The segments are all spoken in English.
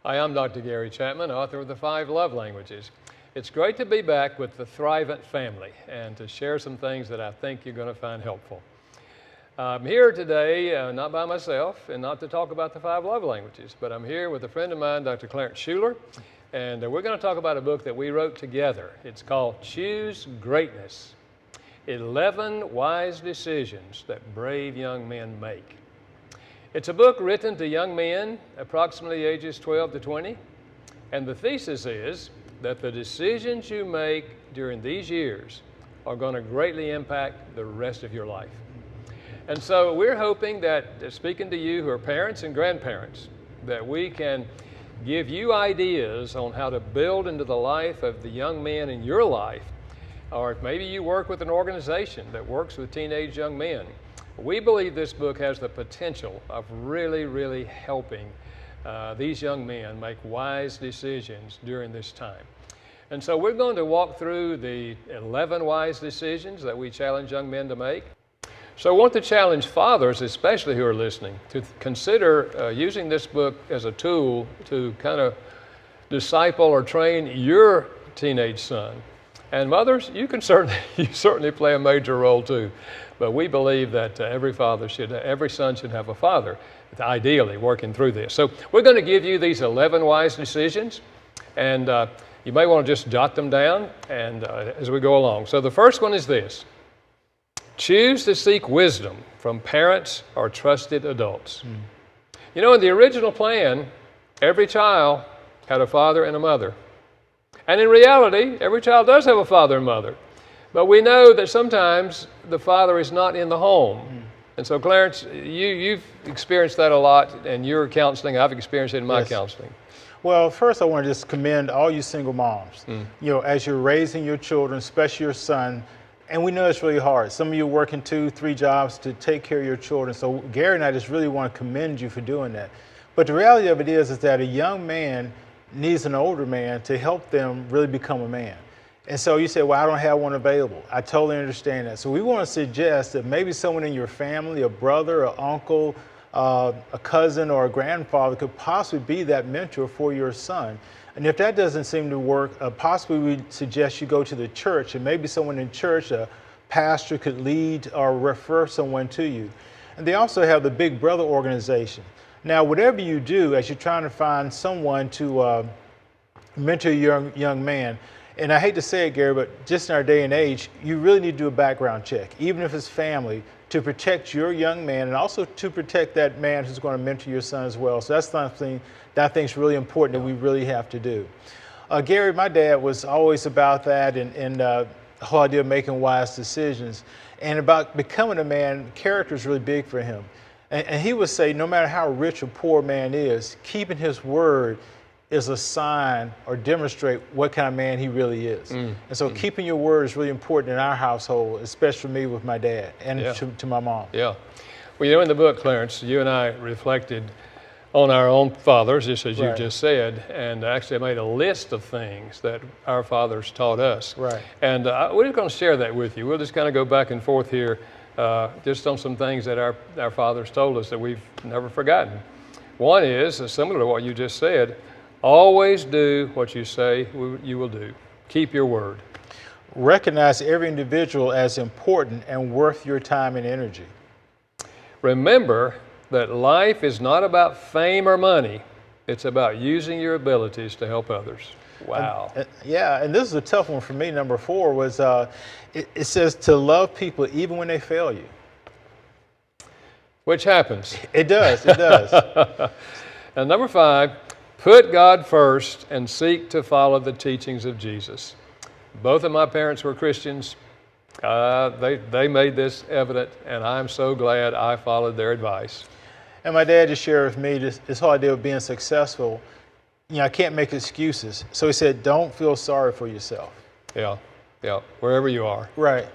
Hi, I'm Dr. Gary Chapman, author of The 5 Love Languages. It's great to be back with the Thrivent family and to share some things that I think you're going to find helpful. I'm here today, not by myself and not to talk about the 5 love languages, but I'm here with a friend of mine, Dr. Clarence Schuler, and we're going to talk about a book that we wrote together. It's called Choose Greatness, 11 Wise Decisions That Brave Young Men Make. It's a book written to young men, approximately ages 12 to 20, and the thesis is that the decisions you make during these years are going to greatly impact the rest of your life. And so we're hoping that, speaking to you who are parents and grandparents, that we can give you ideas on how to build into the life of the young men in your life, or if maybe you work with an organization that works with teenage young men. We believe this book has the potential of really helping these young men make wise decisions during this time. And so we're going to walk through the 11 wise decisions that we challenge young men to make. So I want to challenge fathers, especially who are listening, to consider using this book as a tool to kind of disciple or train your teenage son. And mothers, you certainly play a major role too. But we believe that every son should have a father, ideally working through this. So we're going to give you these 11 wise decisions, and you may want to just jot them down and as we go along. So the first one is this: choose to seek wisdom from parents or trusted adults. You know, in the original plan, every child had a father and a mother. And in reality, every child does have a father and mother. But we know that sometimes the father is not in the home. And so, Clarence, you've experienced that a lot in your counseling. I've experienced it in my counseling. Well, first I want to just commend all you single moms. You know, as you're raising your children, especially your son, and we know it's really hard. Some of you are working 2-3 jobs to take care of your children. So Gary and I just really want to commend you for doing that. But the reality of it is that a young man needs an older man to help them really become a man. And so you say, well, I don't have one available. I totally understand that. So we want to suggest that maybe someone in your family, a brother, an uncle, a cousin, or a grandfather could possibly be that mentor for your son. And if that doesn't seem to work, possibly we suggest you go to the church, and maybe someone in church, a pastor, could lead or refer someone to you. And they also have the Big Brother organization. Now, whatever you do, as you're trying to find someone to mentor a young man, and I hate to say it, Gary, but just in our day and age, you really need to do a background check, even if it's family, to protect your young man and also to protect that man who's going to mentor your son as well. So that's something that I think is really important that we really have to do. Gary, my dad was always about that and the whole idea of making wise decisions. And about becoming a man, character is really big for him. And he would say, no matter how rich or poor a man is, keeping his word is a sign or demonstrate what kind of man he really is. And so keeping your word is really important in our household, especially for me with my dad and to my mom. Yeah. Well, you know, in the book, Clarence, you and I reflected on our own fathers, just as you just said, and actually made a list of things that our fathers taught us. Right. And we're just going to share that with you. We'll just kind of go back and forth here just on some things that our fathers told us that we've never forgotten. One is, similar to what you just said, always do what you say you will do. Keep your word. Recognize every individual as important and worth your time and energy. Remember that life is not about fame or money. It's about using your abilities to help others. Wow. And this is a tough one for me. Number 4 was, it says to love people even when they fail you. Which happens. It does, it does. And number 5, put God first and seek to follow the teachings of Jesus. Both of my parents were Christians. They made this evident, and I'm so glad I followed their advice. And my dad just shared with me this whole idea of being successful. You know, I can't make excuses. So he said, don't feel sorry for yourself. Yeah, wherever you are. Right.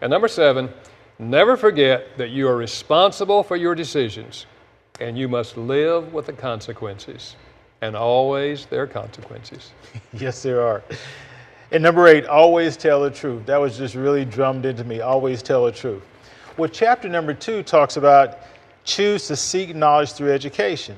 And number 7, never forget that you are responsible for your decisions, and you must live with the consequences. And always there are consequences. Yes, there are. And number 8, always tell the truth. That was just really drummed into me. Always tell the truth. Well, chapter number 2 talks about choose to seek knowledge through education.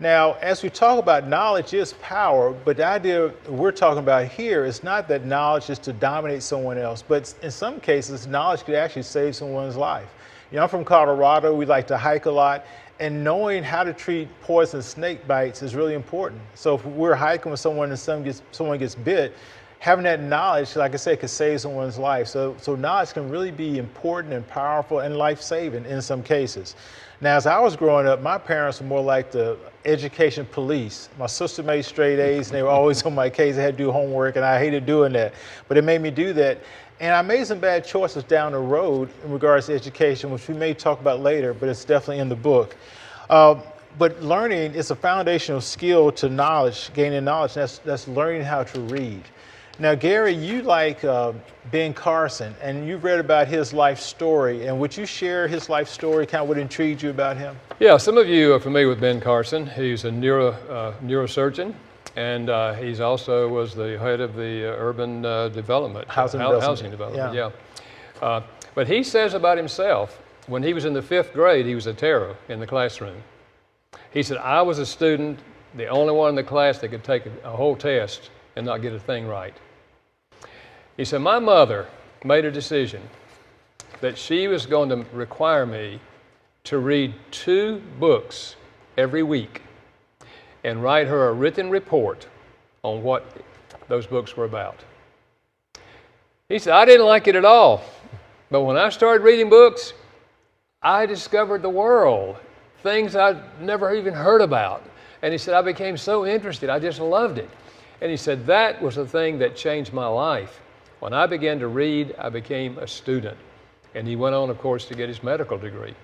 Now, as we talk about knowledge is power, but the idea we're talking about here is not that knowledge is to dominate someone else, but in some cases, knowledge could actually save someone's life. You know, I'm from Colorado. We like to hike a lot, and knowing how to treat poisonous snake bites is really important. So if we're hiking with someone and someone gets bit, having that knowledge, like I said, could save someone's life. So knowledge can really be important and powerful and life-saving in some cases. Now, as I was growing up, my parents were more like the education police. My sister made straight A's, and they were always on my case. I had to do homework, and I hated doing that. But it made me do that. And I made some bad choices down the road in regards to education, which we may talk about later, but it's definitely in the book. But learning is a foundational skill to knowledge, gaining knowledge. That's learning how to read. Now, Gary, you like Ben Carson, and you've read about his life story. And would you share his life story, kind of what intrigued you about him? Yeah, some of you are familiar with Ben Carson. He's a neurosurgeon, and he's also was the head of the urban development, housing development. Yeah. But he says about himself, when he was in the 5th grade, he was a terror in the classroom. He said, I was a student, the only one in the class that could take a whole test and not get a thing right. He said, my mother made a decision that she was going to require me to read 2 books every week and write her a written report on what those books were about. He said, I didn't like it at all, but when I started reading books, I discovered the world, things I'd never even heard about. And he said, I became so interested, I just loved it. And he said, that was the thing that changed my life. When I began to read, I became a student. And he went on, of course, to get his medical degree.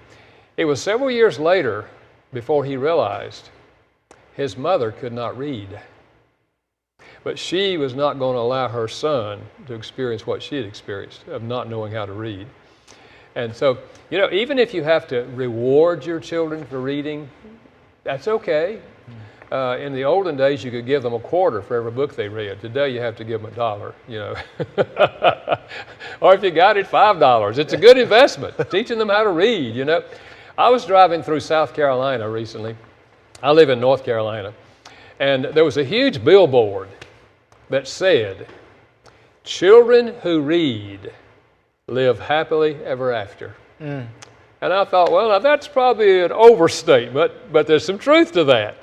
It was several years later before he realized his mother could not read. But she was not going to allow her son to experience what she had experienced of not knowing how to read. And so, you know, even if you have to reward your children for reading, that's okay. In the olden days, you could give them a quarter for every book they read. Today, you have to give them $1, you know. Or if you got it, $5. It's a good investment, teaching them how to read, you know. I was driving through South Carolina recently. I live in North Carolina. And there was a huge billboard that said, children who read live happily ever after. And I thought, well, now that's probably an overstatement, but there's some truth to that.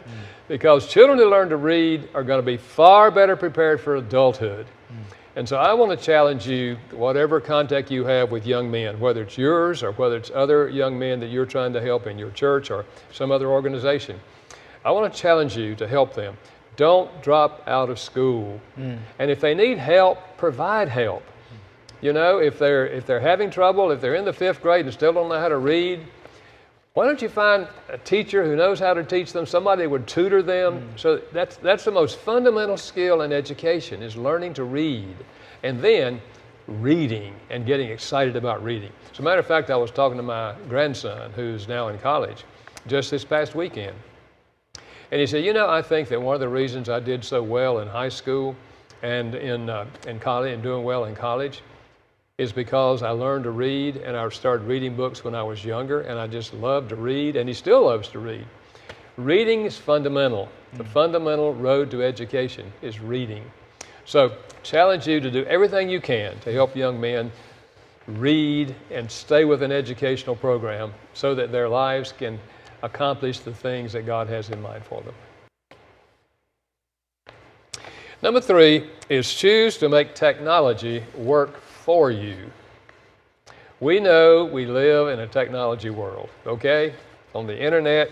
Because children who learn to read are going to be far better prepared for adulthood. And so I want to challenge you, whatever contact you have with young men, whether it's yours or whether it's other young men that you're trying to help in your church or some other organization, I want to challenge you to help them. Don't drop out of school. And if they need help, provide help. You know, if they're having trouble, if they're in the 5th grade and still don't know how to read, why don't you find a teacher who knows how to teach them, somebody that would tutor them? So that's the most fundamental skill in education, is learning to read, and then reading and getting excited about reading. As a matter of fact, I was talking to my grandson, who's now in college, just this past weekend. And he said, you know, I think that one of the reasons I did so well in high school and in college and doing well in college is because I learned to read, and I started reading books when I was younger, and I just loved to read, and he still loves to read. Reading is fundamental. The fundamental road to education is reading. So challenge you to do everything you can to help young men read and stay with an educational program so that their lives can accomplish the things that God has in mind for them. Number 3 is choose to make technology work for you. We know we live in a technology world, okay? On the internet,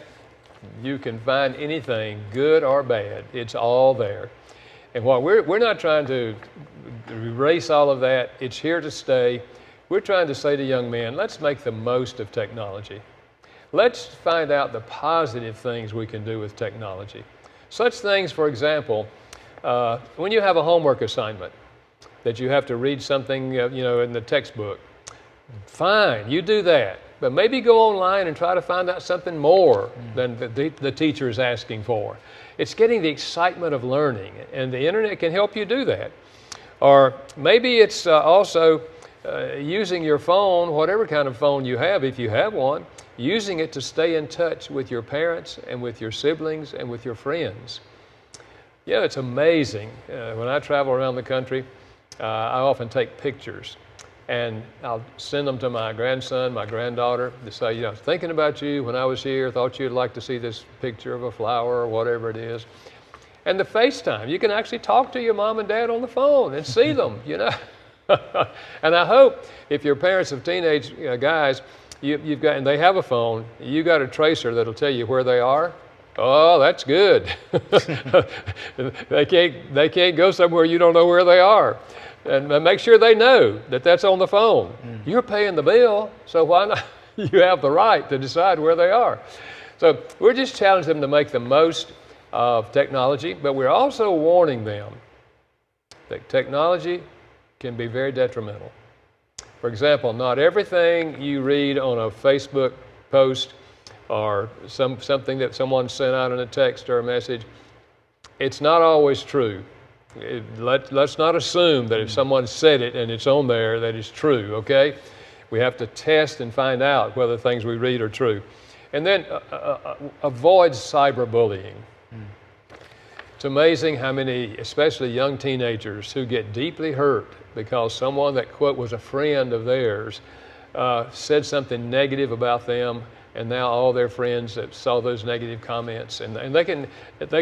you can find anything, good or bad. It's all there. And while we're not trying to erase all of that, it's here to stay. We're trying to say to young men, let's make the most of technology. Let's find out the positive things we can do with technology. Such things, for example, when you have a homework assignment that you have to read something, in the textbook, fine, you do that. But maybe go online and try to find out something more than the teacher is asking for. It's getting the excitement of learning, and the internet can help you do that. Or maybe it's also using your phone, whatever kind of phone you have, if you have one, using it to stay in touch with your parents and with your siblings and with your friends. Yeah, it's amazing. When I travel around the country, I often take pictures, and I'll send them to my grandson, my granddaughter, to say, you know, thinking about you when I was here, thought you'd like to see this picture of a flower or whatever it is. And the FaceTime, you can actually talk to your mom and dad on the phone and see them, you know. And I hope if you're parents of teenage guys, you've got, and they have a phone, you got a tracer that'll tell you where they are. Oh, that's good. They can't go somewhere you don't know where they are. And make sure they know that that's on the phone. You're paying the bill, so why not? You have the right to decide where they are. So we're just challenging them to make the most of technology, but we're also warning them that technology can be very detrimental. For example, not everything you read on a Facebook post or something that someone sent out in a text or a message, it's not always true. Let's not assume that if someone said it and it's on there that it's true, okay? We have to test and find out whether things we read are true. And then avoid cyberbullying. It's amazing how many, especially young teenagers, who get deeply hurt because someone that, quote, was a friend of theirs said something negative about them, and now all their friends that saw those negative comments, and they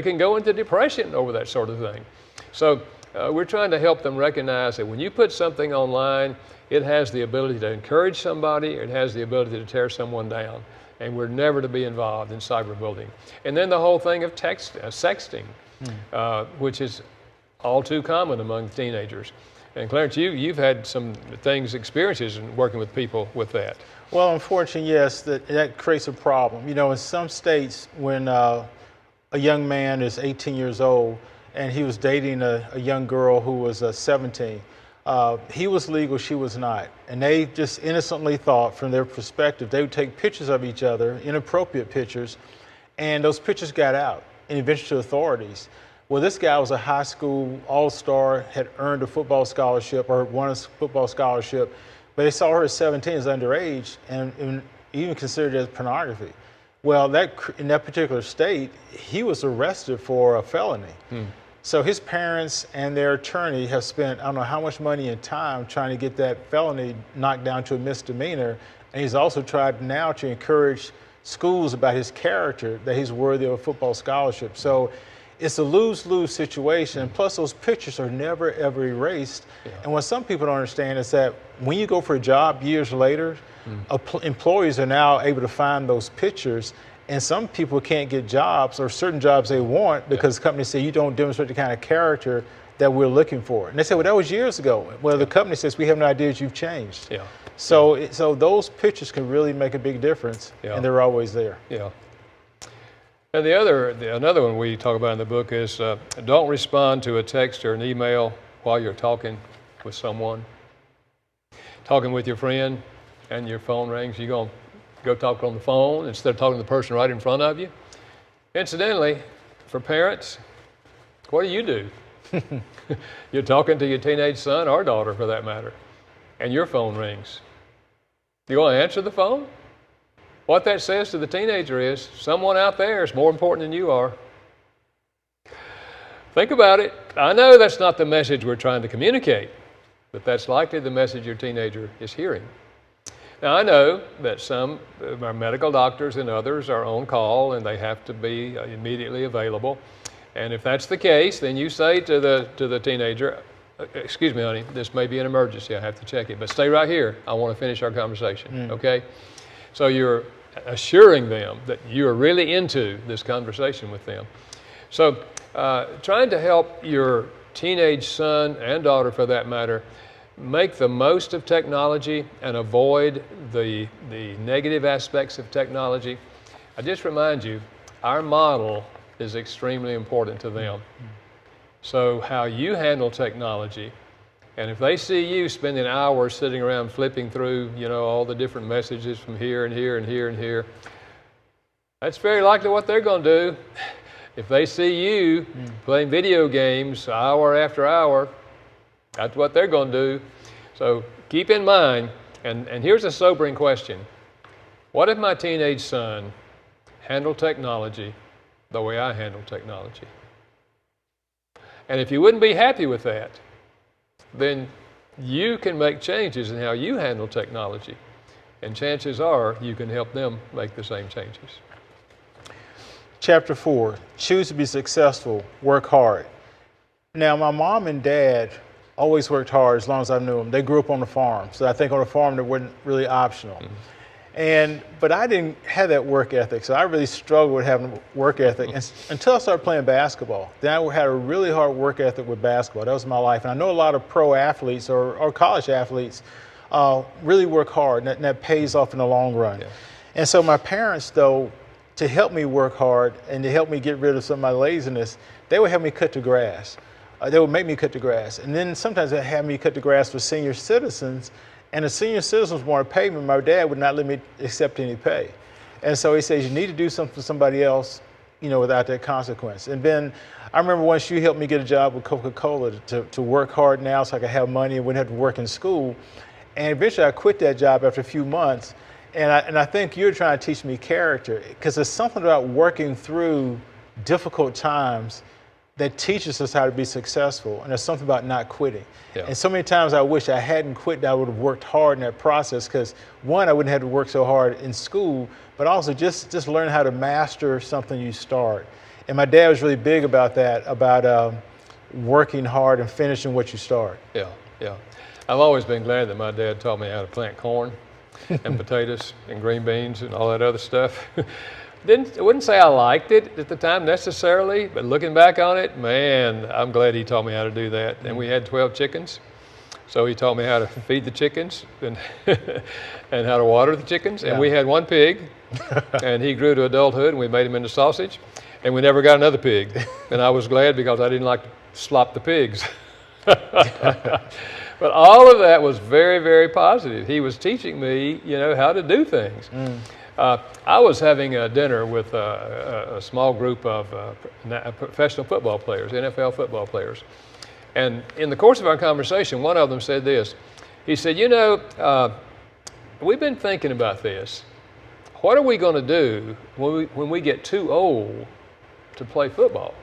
can go into depression over that sort of thing. So we're trying to help them recognize that when you put something online, it has the ability to encourage somebody, it has the ability to tear someone down, and we're never to be involved in cyberbullying. And then the whole thing of sexting, which is all too common among teenagers. And Clarence, you've had some experiences in working with people with that. Well, unfortunately, yes, that creates a problem. You know, in some states, when a young man is 18 years old and he was dating a young girl who was 17, he was legal, she was not. And they just innocently thought, from their perspective, they would take pictures of each other, inappropriate pictures, and those pictures got out and eventually to authorities. Well, this guy was a high school all-star, had earned a football scholarship or won a football scholarship, but they saw her at 17 as underage and even considered it as pornography. Well, in that particular state, he was arrested for a felony. So his parents and their attorney have spent, I don't know how much money and time trying to get that felony knocked down to a misdemeanor. And he's also tried now to encourage schools about his character, that he's worthy of a football scholarship. So it's a lose-lose situation. Plus, those pictures are never, ever erased. Yeah. And what some people don't understand is that when you go for a job years later, employees are now able to find those pictures, and some people can't get jobs or certain jobs they want because companies say you don't demonstrate the kind of character that we're looking for. And they say, well, that was years ago. Well, the company says, we have no idea you've changed. Yeah. So those pictures can really make a big difference, and they're always there. Yeah. And another one we talk about in the book is don't respond to a text or an email while you're talking with someone. Talking with your friend and your phone rings, you're going to go talk on the phone instead of talking to the person right in front of you. Incidentally, for parents, what do? You're talking to your teenage son or daughter, for that matter, and your phone rings. You going to answer the phone? What that says to the teenager is someone out there is more important than you are. Think about it. I know that's not the message we're trying to communicate, but that's likely the message your teenager is hearing. Now, I know that some of our medical doctors and others are on call and they have to be immediately available. And if that's the case, then you say to the teenager, excuse me, honey, this may be an emergency. I have to check it, but stay right here. I want to finish our conversation, okay? So you're assuring them that you're really into this conversation with them. So trying to help your teenage son and daughter, for that matter, make the most of technology and avoid the negative aspects of technology. I just remind you, our model is extremely important to them. So how you handle technology, and if they see you spending hours sitting around flipping through, all the different messages from here and here and here and here, that's very likely what they're going to do. If they see you playing video games hour after hour, that's what they're going to do. So keep in mind, and here's a sobering question. What if my teenage son handled technology the way I handle technology? And if you wouldn't be happy with that, then you can make changes in how you handle technology. And chances are you can help them make the same changes. Chapter 4, choose to be successful, work hard. Now, my mom and dad always worked hard as long as I knew them. They grew up on the farm, so I think on a farm that wasn't really optional. But I didn't have that work ethic, so I really struggled with having work ethic until I started playing basketball. Then I had a really hard work ethic with basketball. That was my life. And I know a lot of pro athletes or college athletes really work hard, and that pays off in the long run. Yeah. And so my parents, though, to help me work hard and to help me get rid of some of my laziness, they would help me cut the grass. They would make me cut the grass. And then sometimes they'd have me cut the grass for senior citizens. And the senior citizens want to pay me. My dad would not let me accept any pay. And so he says, you need to do something for somebody else, without that consequence. And then I remember once you helped me get a job with Coca-Cola to work hard now so I could have money and wouldn't have to work in school. And eventually I quit that job after a few months. And I think you're trying to teach me character, because there's something about working through difficult times that teaches us how to be successful, and there's something about not quitting. Yeah. And so many times I wish I hadn't quit, that I would have worked hard in that process, because one, I wouldn't have to work so hard in school, but also just learn how to master something you start. And my dad was really big about that, about working hard and finishing what you start. Yeah. I've always been glad that my dad taught me how to plant corn and potatoes and green beans and all that other stuff. I wouldn't say I liked it at the time necessarily, but looking back on it, man, I'm glad he taught me how to do that. And we had 12 chickens, so he taught me how to feed the chickens and and how to water the chickens. And we had one pig, and he grew to adulthood, and we made him into sausage, and we never got another pig. And I was glad, because I didn't like to slop the pigs. But all of that was very, very positive. He was teaching me, how to do things. I was having a dinner with a small group of professional football players, NFL football players. And in the course of our conversation, one of them said this. He said, we've been thinking about this. What are we going to do when we get too old to play football?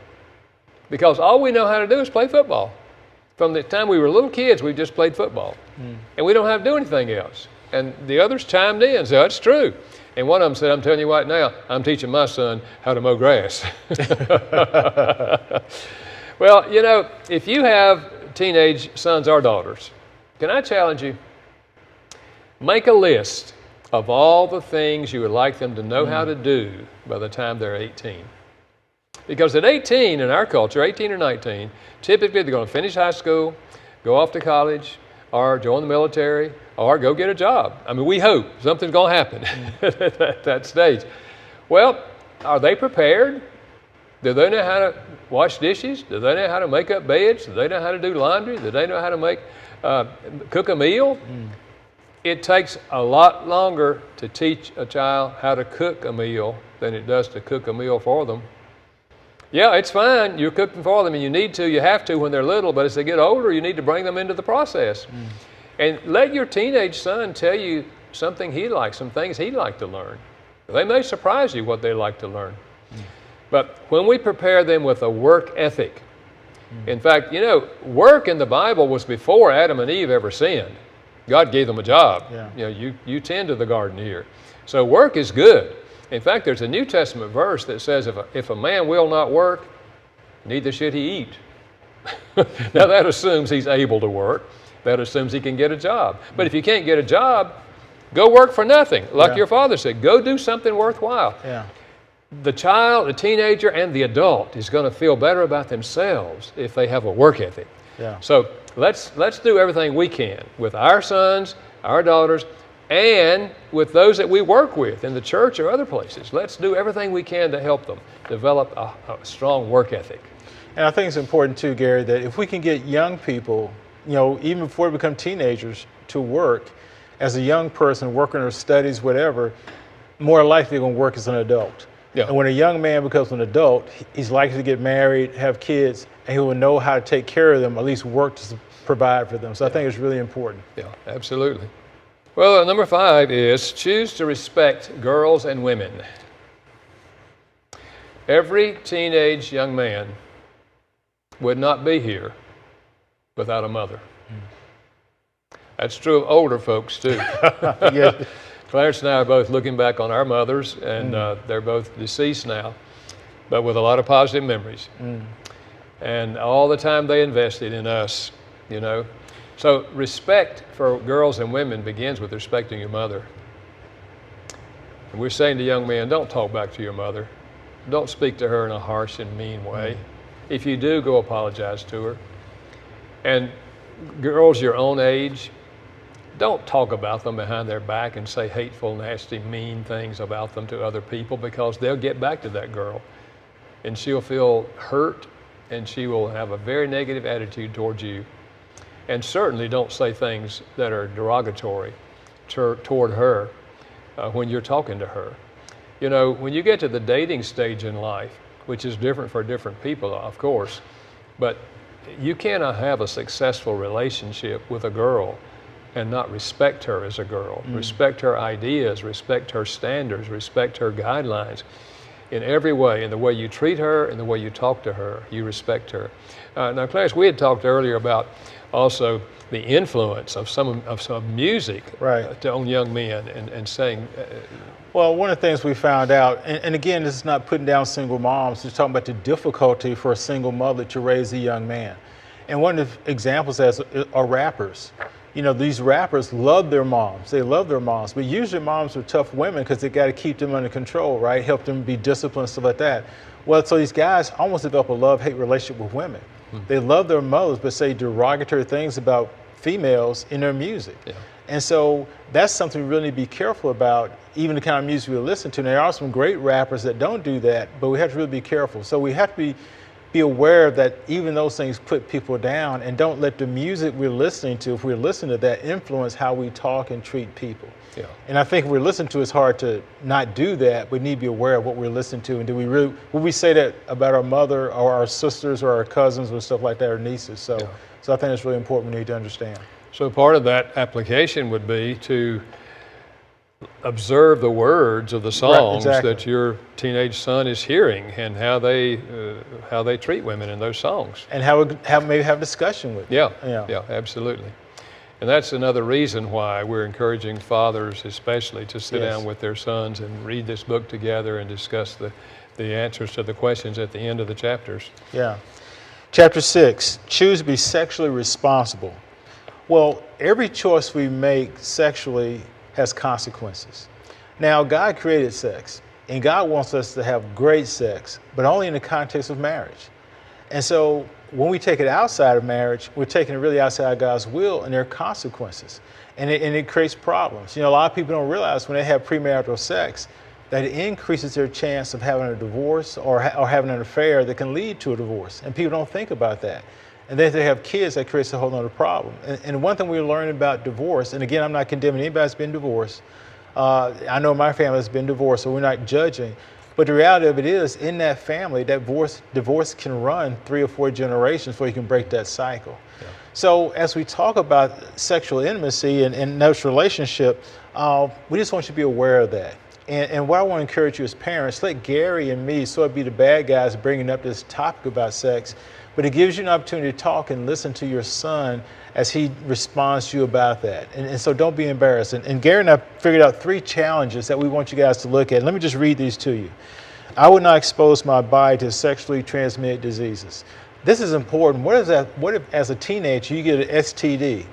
Because all we know how to do is play football. From the time we were little kids, we just played football. And we don't have to do anything else. And the others chimed in and said, that's true. And one of them said, I'm telling you right now, I'm teaching my son how to mow grass. Well, if you have teenage sons or daughters, can I challenge you? Make a list of all the things you would like them to know how to do by the time they're 18. Because at 18 in our culture, 18 or 19, typically they're going to finish high school, go off to college, or join the military, or go get a job. I mean, we hope something's going to happen at that stage. Well, are they prepared? Do they know how to wash dishes? Do they know how to make up beds? Do they know how to do laundry? Do they know how to cook a meal? It takes a lot longer to teach a child how to cook a meal than it does to cook a meal for them. Yeah, it's fine. You're cooking for them, and you have to when they're little, but as they get older, you need to bring them into the process. And let your teenage son tell you something he likes, some things he'd like to learn. They may surprise you what they like to learn. But when we prepare them with a work ethic, in fact, work in the Bible was before Adam and Eve ever sinned. God gave them a job. Yeah. You tend to the garden here. So work is good. In fact, there's a New Testament verse that says if a man will not work, neither should he eat. Now that assumes he's able to work. That assumes he can get a job. But if you can't get a job, go work for nothing. Like your father said, go do something worthwhile. Yeah. The child, the teenager, and the adult is going to feel better about themselves if they have a work ethic. Yeah. So let's do everything we can with our sons, our daughters, and with those that we work with in the church or other places. Let's do everything we can to help them develop a strong work ethic. And I think it's important too, Gary, that if we can get young people, even before they become teenagers, to work as a young person, working their studies, whatever, more likely they're going to work as an adult. Yeah. And when a young man becomes an adult, he's likely to get married, have kids, and he will know how to take care of them, at least work to provide for them. So I think it's really important. Yeah, absolutely. Well, number 5 is choose to respect girls and women. Every teenage young man would not be here without a mother. That's true of older folks too. Yes. Clarence and I are both looking back on our mothers, and they're both deceased now, but with a lot of positive memories. And all the time they invested in us, you know. So respect for girls and women begins with respecting your mother. And we're saying to young men, don't talk back to your mother. Don't speak to her in a harsh and mean way. If you do, go apologize to her. And girls your own age, don't talk about them behind their back and say hateful, nasty, mean things about them to other people, because they'll get back to that girl and she'll feel hurt and she will have a very negative attitude towards you. And certainly don't say things that are derogatory toward her when you're talking to her. You know, when you get to the dating stage in life, which is different for different people, of course, but you cannot have a successful relationship with a girl and not respect her as a girl, respect her ideas, respect her standards, respect her guidelines in every way, in the way you treat her, in the way you talk to her, you respect her. Now, Clarence, we had talked earlier about also the influence of some music on young men and saying... Well, one of the things we found out, and again, this is not putting down single moms, it's talking about the difficulty for a single mother to raise a young man. And one of the examples are rappers. You know, these rappers love their moms. They love their moms, but usually moms are tough women because they got to keep them under control, right? Help them be disciplined, stuff like that. Well, so these guys almost develop a love-hate relationship with women. They love their mothers, but say derogatory things about females in their music. Yeah. And so that's something we really need to be careful about, even the kind of music we listen to. And there are some great rappers that don't do that, but we have to really be careful. So we have to be aware that even those things put people down, and don't let the music we're listening to, if we're listening to that, influence how we talk and treat people. Yeah. And I think if we're listening to, it's hard to not do that. We need to be aware of what we're listening to. And do we really, would we say that about our mother or our sisters or our cousins or stuff like that, or nieces? So, so I think it's really important we need to understand. So part of that application would be to observe the words of the songs that your teenage son is hearing, and how they treat women in those songs, and maybe have discussion with them. Yeah, absolutely. And that's another reason why we're encouraging fathers especially to sit down with their sons and read this book together and discuss the answers to the questions at the end of the chapters. Yeah. Chapter 6, choose to be sexually responsible. Well, every choice we make sexually has consequences. Now, God created sex, and God wants us to have great sex, but only in the context of marriage. And so when we take it outside of marriage, we're taking it really outside God's will, and there are consequences. And it creates problems. You know, a lot of people don't realize when they have premarital sex that it increases their chance of having a divorce or having an affair that can lead to a divorce. And people don't think about that. And then if they have kids, that creates a whole other problem. And one thing we learned about divorce, and again, I'm not condemning anybody that's been divorced. I know my family has been divorced, so we're not judging. But the reality of it is, in that family, that divorce can run 3 or 4 generations before you can break that cycle. Yeah. So as we talk about sexual intimacy and those relationship, we just want you to be aware of that. And what I want to encourage you as parents, let Gary and me sort of be the bad guys bringing up this topic about sex, but it gives you an opportunity to talk and listen to your son as he responds to you about that. And so don't be embarrassed. And Gary and I figured out 3 challenges that we want you guys to look at. Let me just read these to you. I would not expose my body to sexually transmitted diseases. This is important. What if as a teenager you get an STD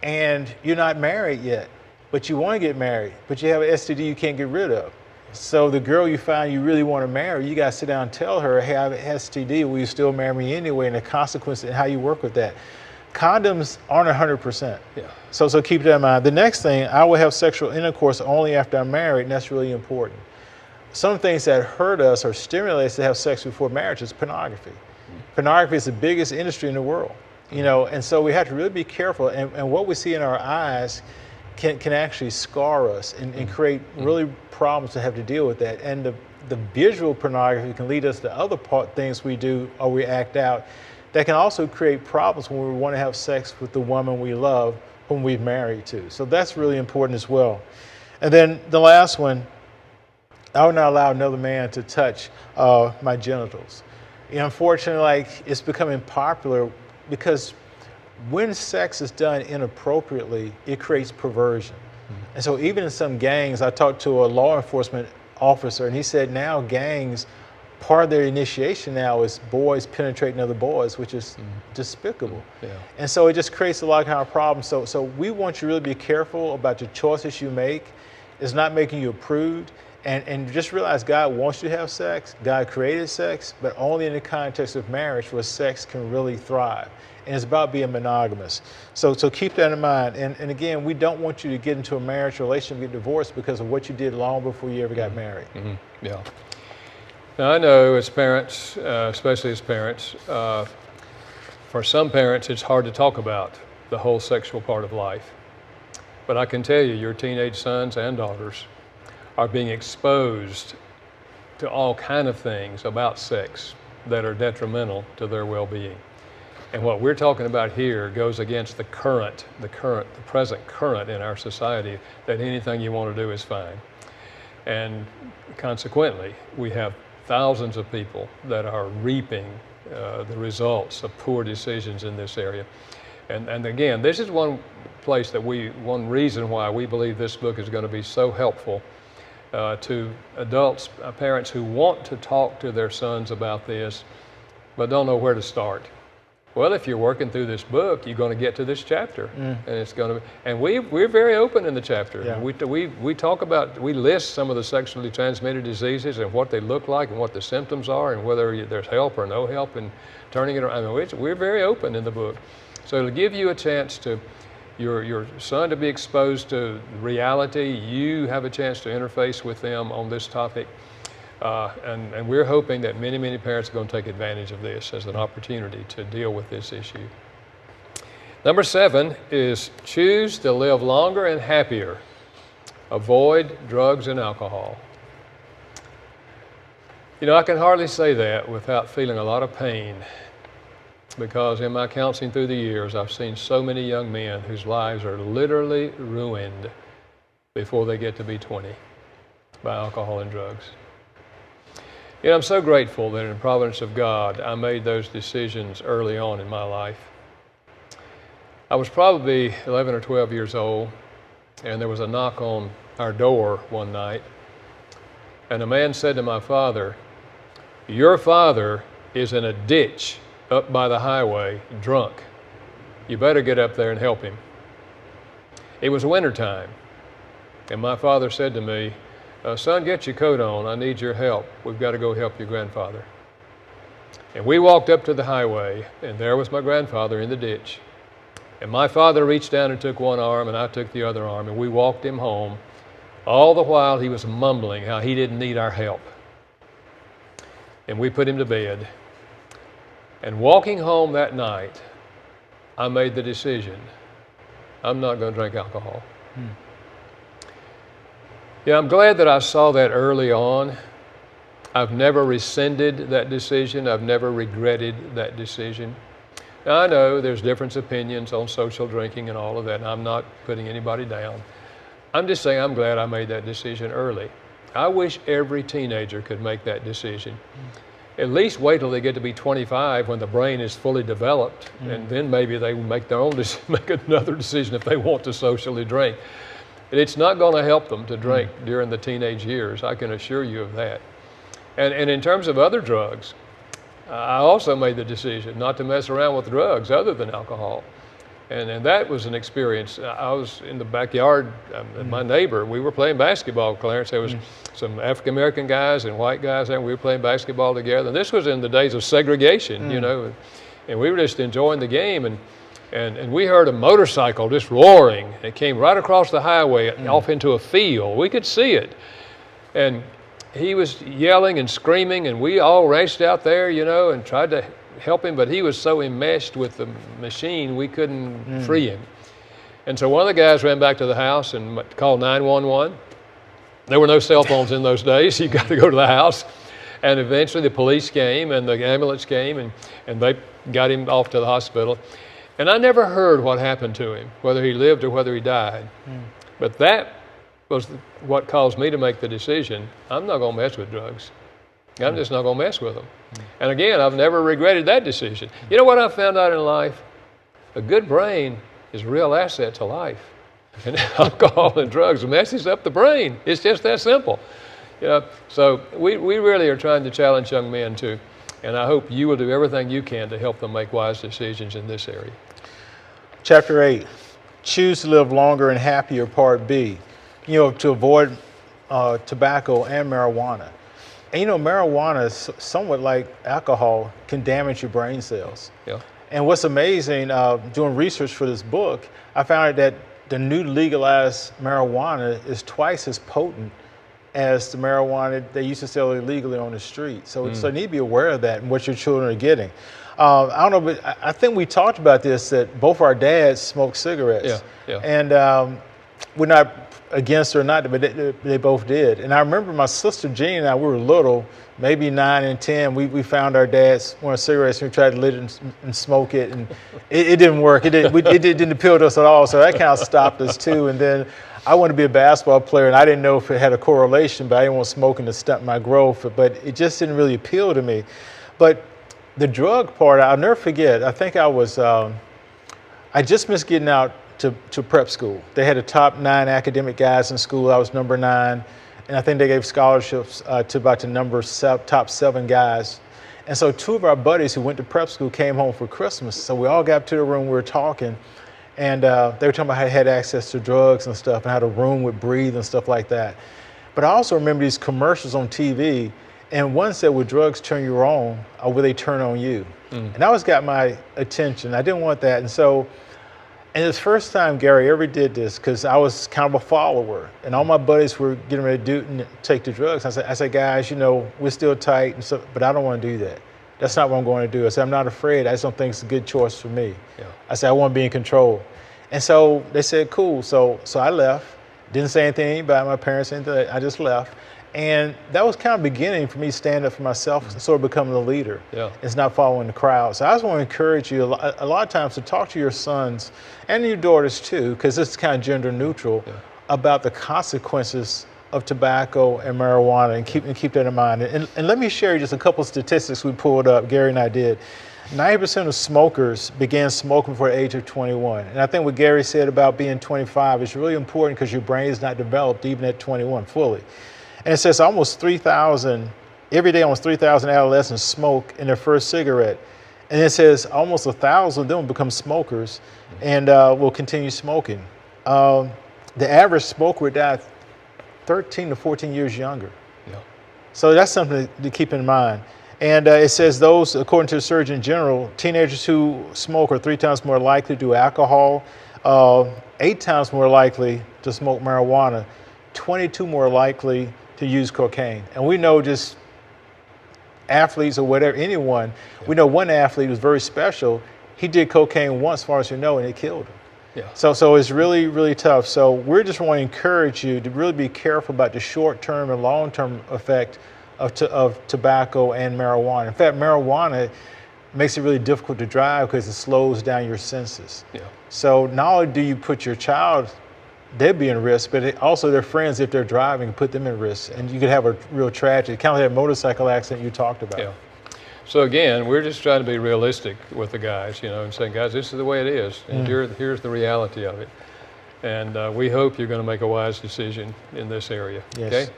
and you're not married yet, but you want to get married, but you have an STD you can't get rid of? So the girl you find you really want to marry, you got to sit down and tell her, hey, I have an STD, will you still marry me anyway? And the consequences and how you work with that. Condoms aren't 100%. Yeah. So keep that in mind. The next thing, I will have sexual intercourse only after I'm married, and that's really important. Some things that hurt us or stimulate us to have sex before marriage is pornography. Pornography is the biggest industry in the world, you know, and so we have to really be careful. And what we see in our eyes can actually scar us and create really problems to have to deal with that. And the visual pornography can lead us to other things we do or we act out that can also create problems when we want to have sex with the woman we love whom we've married to. So that's really important as well. And then the last one, I would not allow another man to touch my genitals. Unfortunately, like, it's becoming popular because when sex is done inappropriately, it creates perversion. And so even in some gangs, I talked to a law enforcement officer, and he said now gangs, part of their initiation now is boys penetrating other boys, which is despicable. Yeah. And so it just creates a lot of kind of problems. So we want you to really be careful about your choices you make. It's not making you a prude. And just realize God wants you to have sex. God created sex, but only in the context of marriage where sex can really thrive. And it's about being monogamous. So keep that in mind. And again, we don't want you to get into a marriage relationship, get divorced because of what you did long before you ever got married. Mm-hmm. Yeah. Now, I know as parents, especially as parents, for some parents it's hard to talk about the whole sexual part of life. But I can tell you, your teenage sons and daughters are being exposed to all kind of things about sex that are detrimental to their well-being. And what we're talking about here goes against the present current in our society, that anything you want to do is fine. And consequently, we have thousands of people that are reaping the results of poor decisions in this area. And again, this is one reason why we believe this book is going to be so helpful to adults, parents who want to talk to their sons about this, but don't know where to start. Well, if you're working through this book, you're going to get to this chapter, and it's going to be. And we're very open in the chapter. Yeah. We talk about, we list some of the sexually transmitted diseases and what they look like and what the symptoms are and whether there's help or no help in turning it around. I mean, we're very open in the book, so it'll give you a chance to your son to be exposed to reality. You have a chance to interface with them on this topic. And we're hoping that many, many parents are going to take advantage of this as an opportunity to deal with this issue. Number 7 is choose to live longer and happier. Avoid drugs and alcohol. I can hardly say that without feeling a lot of pain, because in my counseling through the years, I've seen so many young men whose lives are literally ruined before they get to be 20 by alcohol and drugs. I'm so grateful that in the providence of God, I made those decisions early on in my life. I was probably 11 or 12 years old, and there was a knock on our door one night, and a man said to my father, "Your father is in a ditch up by the highway, drunk. You better get up there and help him." It was wintertime, and my father said to me, "Son, get your coat on. I need your help. We've got to go help your grandfather." And we walked up to the highway, and there was my grandfather in the ditch. And my father reached down and took one arm, and I took the other arm, and we walked him home. All the while he was mumbling how he didn't need our help. And we put him to bed. And walking home that night, I made the decision, I'm not going to drink alcohol. Yeah, I'm glad that I saw that early on. I've never rescinded that decision. I've never regretted that decision. Now, I know there's different opinions on social drinking and all of that, and I'm not putting anybody down. I'm just saying I'm glad I made that decision early. I wish every teenager could make that decision. At least wait till they get to be 25 when the brain is fully developed, and then maybe they make their own make another decision if they want to socially drink. It's not going to help them to drink during the teenage years, I can assure you of that. And in terms of other drugs, I also made the decision not to mess around with drugs other than alcohol. And that was an experience. I was in the backyard, my neighbor, we were playing basketball, Clarence. There was some African-American guys and white guys there, and we were playing basketball together. And this was in the days of segregation, and we were just enjoying the game. And we heard a motorcycle just roaring. It came right across the highway off into a field. We could see it. And he was yelling and screaming, and we all raced out there, and tried to help him, but he was so enmeshed with the machine, we couldn't free him. And so one of the guys ran back to the house and called 911. There were no cell phones in those days. You got to go to the house. And eventually the police came and the ambulance came, and they got him off to the hospital. And I never heard what happened to him, whether he lived or whether he died. But that was what caused me to make the decision, I'm not going to mess with drugs. I'm just not going to mess with them. And again, I've never regretted that decision. You know what I found out in life? A good brain is a real asset to life. And alcohol and drugs messes up the brain. It's just that simple. So we really are trying to challenge young men too. And I hope you will do everything you can to help them make wise decisions in this area. Chapter 8, choose to live longer and happier, part B. To avoid tobacco and marijuana. And marijuana is somewhat like alcohol, can damage your brain cells. Yeah. And what's amazing, doing research for this book, I found out that the new legalized marijuana is twice as potent as the marijuana they used to sell illegally on the street. So you need to be aware of that and what your children are getting. I don't know, but I think we talked about this, that both our dads smoked cigarettes. Yeah. And we're not against or not, but they both did. And I remember my sister Jean and I, we were little, maybe 9 and 10. We found our dads wanted cigarettes and we tried to lit it and smoke it, and it didn't work. It didn't appeal to us at all. So that kind of stopped us too. And then I wanted to be a basketball player, and I didn't know if it had a correlation, but I didn't want smoking to stunt my growth. But it just didn't really appeal to me. But the drug part, I'll never forget. I think I just missed getting out to prep school. They had the top 9 academic guys in school. I was number 9, and I think they gave scholarships to about the top 7 guys. And so 2 of our buddies who went to prep school came home for Christmas. So we all got to the room, we were talking, and they were talking about how they had access to drugs and stuff, and how the room would breathe and stuff like that. But I also remember these commercials on TV, and one said, "Will drugs turn you on, or will they turn on you?" And that always got my attention. I didn't want that, and so. And it's the first time Gary ever did this, because I was kind of a follower, and all my buddies were getting ready to take the drugs. I said, guys, we're still tight, and so, but I don't want to do that. That's not what I'm going to do. I said, I'm not afraid. I just don't think it's a good choice for me. Yeah. I said, I want to be in control. And so they said, cool. So I left. Didn't say anything about my parents, anything. I just left. And that was kind of beginning for me standing up for myself and sort of becoming the leader. Yeah. It's not following the crowd. So I just want to encourage you a lot of times to talk to your sons and your daughters too, because it's kind of gender neutral, about the consequences of tobacco and marijuana, and keep that in mind. And let me share just a couple of statistics we pulled up, Gary and I did. 90% of smokers began smoking before the age of 21. And I think what Gary said about being 25 is really important, because your brain is not developed even at 21 fully. And it says almost 3,000, every day almost 3,000 adolescents smoke in their first cigarette. And it says almost 1,000 of them become smokers and will continue smoking. The average smoker would die 13 to 14 years younger. Yeah. So that's something to keep in mind. And it says those, according to the Surgeon General, teenagers who smoke are 3 times more likely to do alcohol, 8 times more likely to smoke marijuana, 22 more likely to use cocaine. And we know just athletes or whatever, anyone, we know one athlete was very special. He did cocaine once, as far as you know, and it killed him. Yeah. So it's really, really tough. So we're just want to encourage you to really be careful about the short-term and long-term effect of tobacco and marijuana. In fact, marijuana makes it really difficult to drive because it slows down your senses. Yeah. So not only do you put your child, they'd be in risk, but also their friends, if they're driving, put them in risk. And you could have a real tragedy, kind of like that motorcycle accident you talked about. Yeah. So again, we're just trying to be realistic with the guys, and saying, guys, this is the way it is, and here's the reality of it. And we hope you're going to make a wise decision in this area. Yes.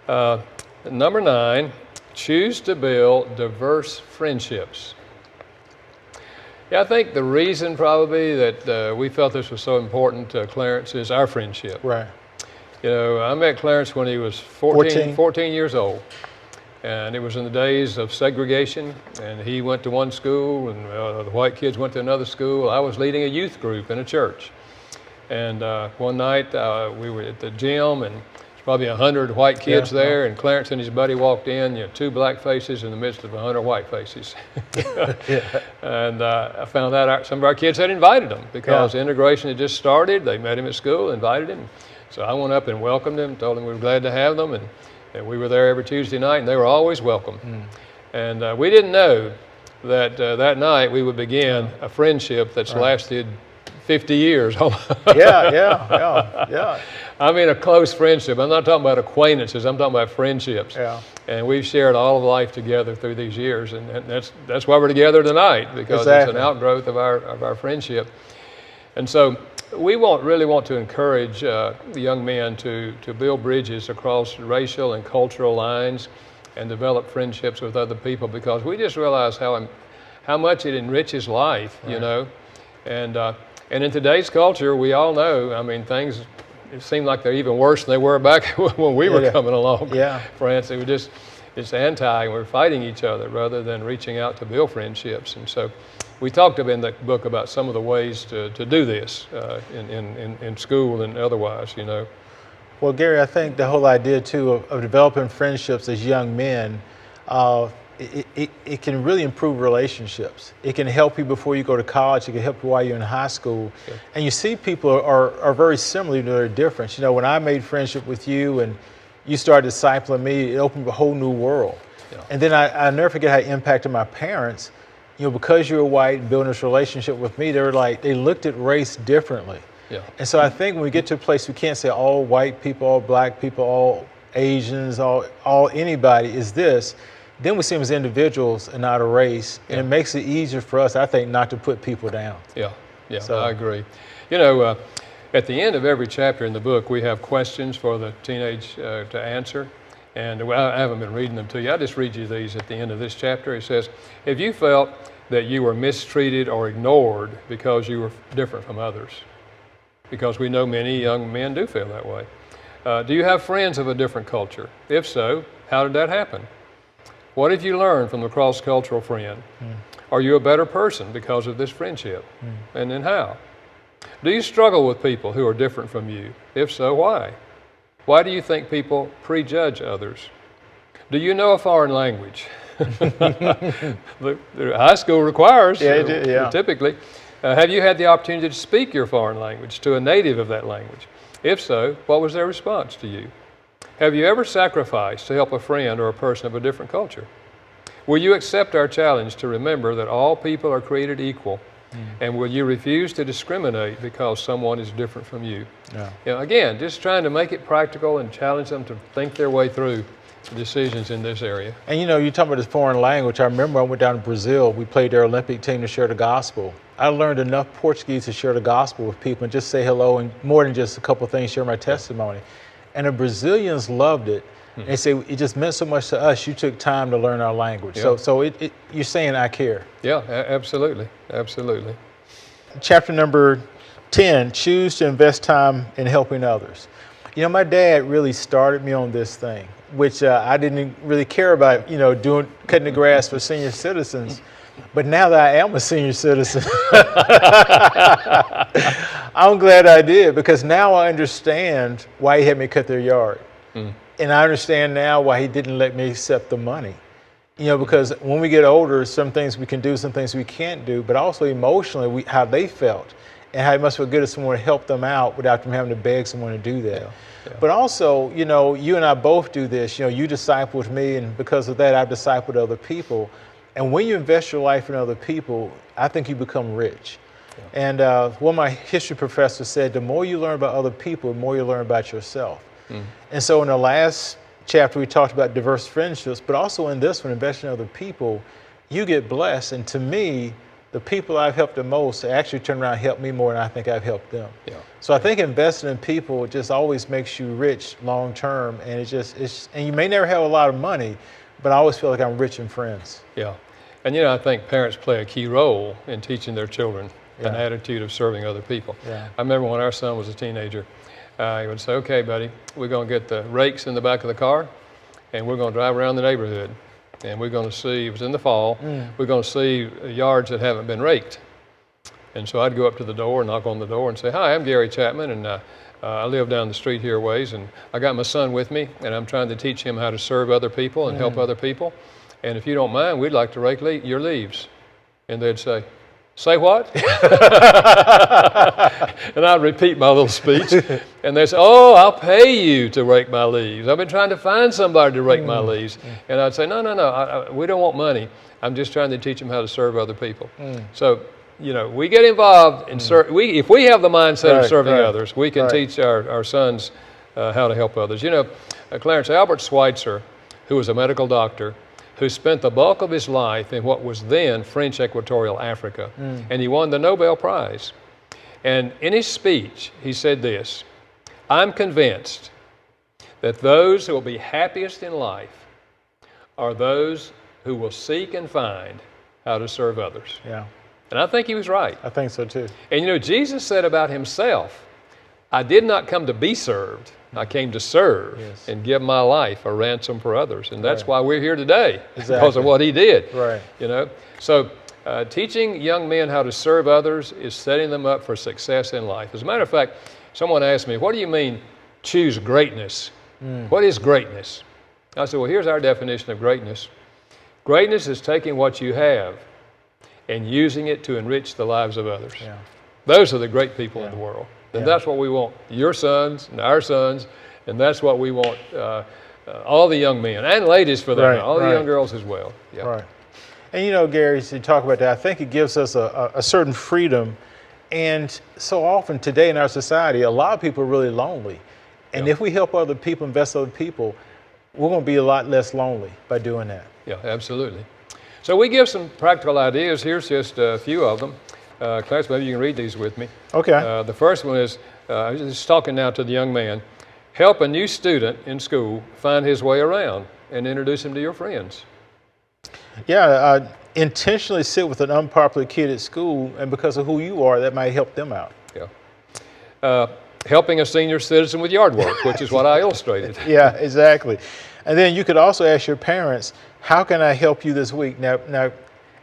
Okay. Number 9, choose to build diverse friendships. Yeah, I think the reason probably that we felt this was so important to Clarence is our friendship. Right. I met Clarence when he was 14 years old. And it was in the days of segregation, and he went to one school, and the white kids went to another school. I was leading a youth group in a church. And one night we were at the gym, and there's probably 100 white kids there, and Clarence and his buddy walked in, 2 black faces in the midst of 100 white faces. And I found out some of our kids had invited him because integration had just started. They met him at school, invited him. So I went up and welcomed him, told him we were glad to have them, and we were there every Tuesday night, and they were always welcome. And we didn't know that that night we would begin a friendship that's lasted 50 years. Yeah. I mean, a close friendship. I'm not talking about acquaintances. I'm talking about friendships. Yeah. And we've shared all of life together through these years, and that's why we're together tonight, because Exactly. it's an outgrowth of our friendship. And so we really want to encourage the young men to build bridges across racial and cultural lines and develop friendships with other people, because we just realize how much it enriches life, you know. And in today's culture, we all know, I mean, things it seem like they're even worse than they were back when we were coming along. Yeah. France, it was it's anti, and we're fighting each other rather than reaching out to build friendships. And so we talked in the book about some of the ways to do this in school and otherwise, you know. Well, Gary, I think the whole idea too of developing friendships as young men, it can really improve relationships. It can help you before you go to college. It can help you while you're in high school. Okay. And you see people are very similar to their difference. You know, when I made friendship with you and you started discipling me, it opened a whole new world. Yeah. And then I never forget how it impacted my parents. You know, because you were white and building this relationship with me, they looked at race differently. Yeah. And so I think when we get to a place we can't say all white people, all black people, all Asians, all anybody is this, then we see them as individuals and not a race. And it makes it easier for us, I think, not to put people down. Yeah, so, I agree. You know, at the end of every chapter in the book, we have questions for the teenage to answer. And I haven't been reading them to you. I'll just read you these at the end of this chapter. It says, if you felt that you were mistreated or ignored because you were different from others, because we know many young men do feel that way. Do you have friends of a different culture? If so, how did that happen? What have you learned from the cross-cultural friend? Are you a better person because of this friendship? And then how? Do you struggle with people who are different from you? If so, why? Why do you think people prejudge others? Do you know a foreign language? The high school requires, typically. Have you had the opportunity to speak your foreign language to a native of that language? If so, what was their response to you? Have you ever sacrificed to help a friend or a person of a different culture? Will you accept our challenge to remember that all people are created equal? And will you refuse to discriminate because someone is different from you? Yeah. You know, again, just trying to make it practical and challenge them to think their way through decisions in this area. And you know, you talk about this foreign language. I remember I went down to Brazil. We played their Olympic team to share the gospel. I learned enough Portuguese to share the gospel with people and just say hello, and more than just a couple of things, share my testimony. And the Brazilians loved it. They say it just meant so much to us. You took time to learn our language. Yeah. So you're saying I care. Yeah, absolutely, absolutely. Chapter number 10: choose to invest time in helping others. You know, my dad really started me on this thing, which I didn't really care about. You know, cutting the grass for senior citizens. But now that I am a senior citizen, I'm glad I did, because now I understand why he had me cut their yard. And I understand now why he didn't let me accept the money. You know, because when we get older, some things we can do, some things we can't do, but also emotionally, how they felt and how it must feel good if someone helped them out without them having to beg someone to do that. Yeah. But also, you know, you and I both do this. You know, you discipled me, and because of that, I've discipled other people. And when you invest your life in other people, I think you become rich. Yeah. And one of my history professors said, the more you learn about other people, the more you learn about yourself. And so in the last chapter, we talked about diverse friendships, but also in this one, investing in other people, you get blessed. And to me, the people I've helped the most actually turn around and help me more than I think I've helped them. Yeah. So I think investing in people just always makes you rich long term. And and you may never have a lot of money, but I always feel like I'm rich in friends. Yeah. And you know, I think parents play a key role in teaching their children an attitude of serving other people. Yeah. I remember when our son was a teenager, he would say, okay, buddy, we're going to get the rakes in the back of the car, and we're going to drive around the neighborhood, and we're going to see, it was in the fall, we're going to see yards that haven't been raked. And so I'd go up to the door and knock on the door and say, hi, I'm Gary Chapman, and I live down the street here a ways, and I got my son with me, and I'm trying to teach him how to serve other people and help other people. And if you don't mind, we'd like to rake your leaves. And they'd say, Say what? And I'd repeat my little speech. And they say, oh, I'll pay you to rake my leaves. I've been trying to find somebody to rake my leaves. And I'd say, no, we don't want money. I'm just trying to teach them how to serve other people. So, you know, we get involved in if we have the mindset of serving others, we can teach our sons how to help others. You know, Clarence, Albert Schweitzer, who was a medical doctor, who spent the bulk of his life in what was then French Equatorial Africa, and he won the Nobel Prize. And in his speech, he said this, I'm convinced that those who will be happiest in life are those who will seek and find how to serve others. Yeah. And I think he was right. I think so too. And you know, Jesus said about himself, I did not come to be served. I came to serve and give my life a ransom for others. And that's why we're here today, because of what he did. Right. You know, so teaching young men how to serve others is setting them up for success in life. As a matter of fact, someone asked me, what do you mean choose greatness? What is greatness? I said, well, here's our definition of greatness. Greatness is taking what you have and using it to enrich the lives of others. Yeah. Those are the great people in the world. And that's what we want, your sons and our sons, and that's what we want all the young men, and ladies for that matter, all the young girls as well. Yeah. Right. And you know, Gary, as you talk about that, I think it gives us a certain freedom. And so often today in our society, a lot of people are really lonely. And if we help other people, invest in other people, we're going to be a lot less lonely by doing that. Yeah, absolutely. So we give some practical ideas. Here's just a few of them. Clarence, maybe you can read these with me. Okay. The first one is, I'm just talking now to the young man, help a new student in school find his way around and introduce him to your friends. Yeah, intentionally sit with an unpopular kid at school, and because of who you are, that might help them out. Yeah. Helping a senior citizen with yard work, which is what I illustrated. Yeah, exactly. And then you could also ask your parents, how can I help you this week? Now,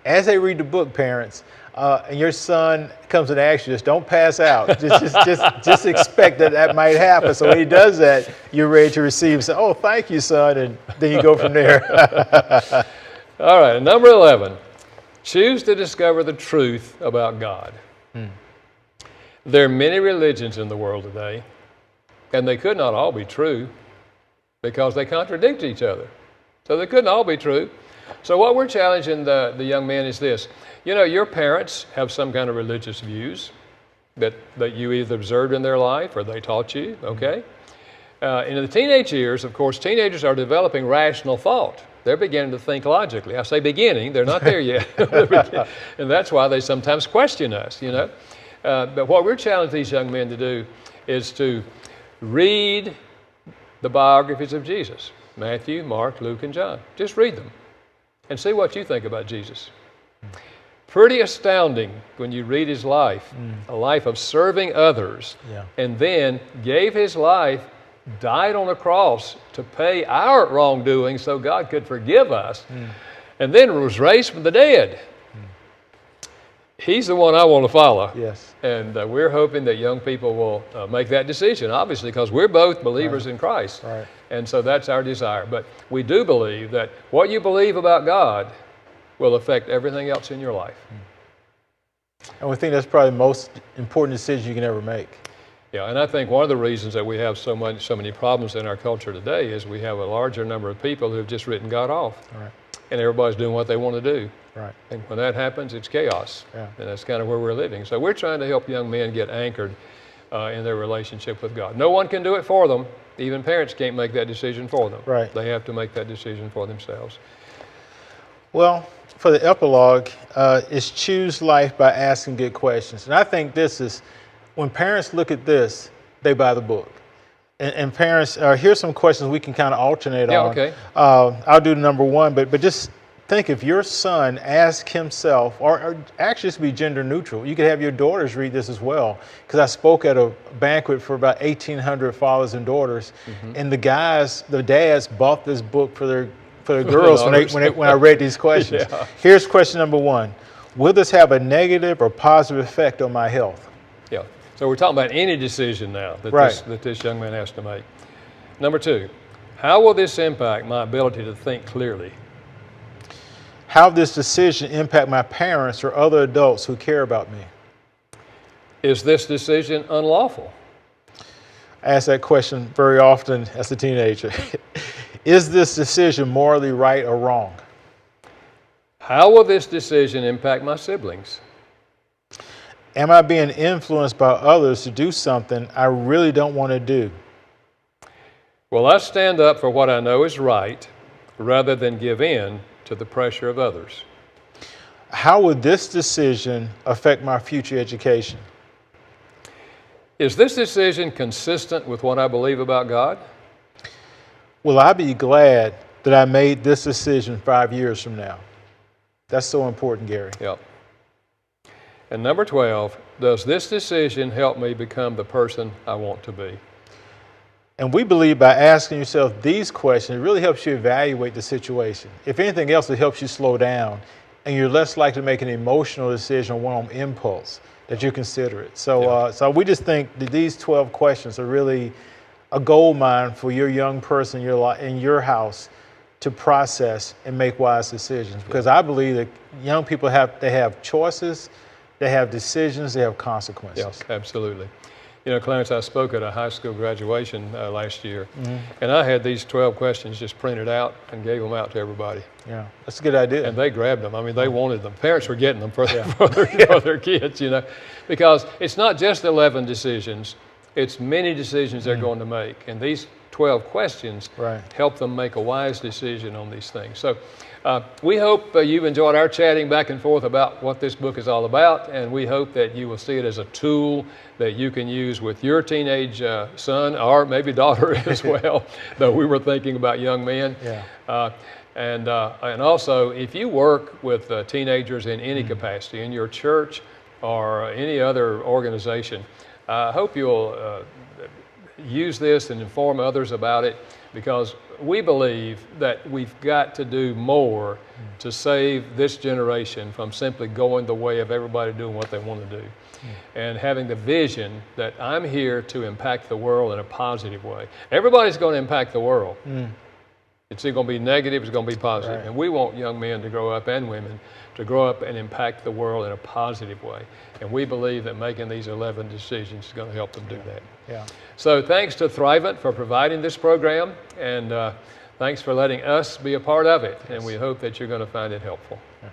as they read the book, parents, and your son comes and asks you, just don't pass out. Just expect that might happen. So when he does that, you're ready to receive. So, oh, thank you, son, and then you go from there. All right, number 11, choose to discover the truth about God. There are many religions in the world today, and they could not all be true because they contradict each other. So they couldn't all be true. So what we're challenging the young man is this. You know, your parents have some kind of religious views that you either observed in their life or they taught you, okay? In the teenage years, of course, teenagers are developing rational thought. They're beginning to think logically. I say beginning, they're not there yet. And that's why they sometimes question us, you know. But what we're challenging these young men to do is to read the biographies of Jesus, Matthew, Mark, Luke, and John. Just read them and see what you think about Jesus. Pretty astounding when you read his life, a life of serving others, and then gave his life, died on a cross to pay our wrongdoing so God could forgive us, and then was raised from the dead. He's the one I want to follow. Yes. And we're hoping that young people will make that decision, obviously, because we're both believers in Christ. Right. And so that's our desire. But we do believe that what you believe about God will affect everything else in your life. And we think that's probably the most important decision you can ever make. Yeah, and I think one of the reasons that we have so many problems in our culture today is we have a larger number of people who have just written God off. Right. And everybody's doing what they want to do. Right. And when that happens, it's chaos. Yeah. And that's kind of where we're living. So we're trying to help young men get anchored in their relationship with God. No one can do it for them. Even parents can't make that decision for them. Right. They have to make that decision for themselves. Well, for the epilogue, is choose life by asking good questions. And I think this is, when parents look at this, they buy the book. And parents, here's some questions we can kind of alternate on. Okay. I'll do number one, but just think if your son asked himself, or actually this would be gender neutral, you could have your daughters read this as well, because I spoke at a banquet for about 1,800 fathers and daughters, and the dads bought this book for their girls when I read these questions. Yeah. Here's question number one. Will this have a negative or positive effect on my health? Yeah. So we're talking about any decision now that this young man has to make. Number two, how will this impact my ability to think clearly? How this decision impact my parents or other adults who care about me? Is this decision unlawful? I ask that question very often as a teenager. Is this decision morally right or wrong? How will this decision impact my siblings? Am I being influenced by others to do something I really don't want to do? Will I stand up for what I know is right rather than give in to the pressure of others? How would this decision affect my future education? Is this decision consistent with what I believe about God? Will I be glad that I made this decision 5 years from now? That's so important, Gary. Yep. And number 12, does this decision help me become the person I want to be? And we believe by asking yourself these questions, it really helps you evaluate the situation. If anything else, it helps you slow down, and you're less likely to make an emotional decision or one on impulse, that you consider it. So we just think that these 12 questions are really a gold mine for your young person in your house to process and make wise decisions. Because I believe that young people have choices, they have decisions, they have consequences. Yeah, absolutely. You know, Clarence, I spoke at a high school graduation last year, and I had these 12 questions just printed out and gave them out to everybody. Yeah, that's a good idea. And they grabbed them. I mean, they wanted them. Parents were getting them for their kids, you know, because it's not just 11 decisions, it's many decisions they're going to make. And these 12 questions help them make a wise decision on these things. So we hope you've enjoyed our chatting back and forth about what this book is all about, and we hope that you will see it as a tool that you can use with your teenage son or maybe daughter as well, though we were thinking about young men. Yeah. And also, if you work with teenagers in any capacity, in your church or any other organization, I hope you'll use this and inform others about it, because we believe that we've got to do more to save this generation from simply going the way of everybody doing what they want to do. And having the vision that I'm here to impact the world in a positive way. Everybody's going to impact the world. It's either going to be negative, it's going to be positive. And we want young men to grow up, and women to grow up and impact the world in a positive way. And we believe that making these 11 decisions is going to help them do that. Yeah. So thanks to Thrivent for providing this program, and thanks for letting us be a part of it. And we hope that you're going to find it helpful. Yeah.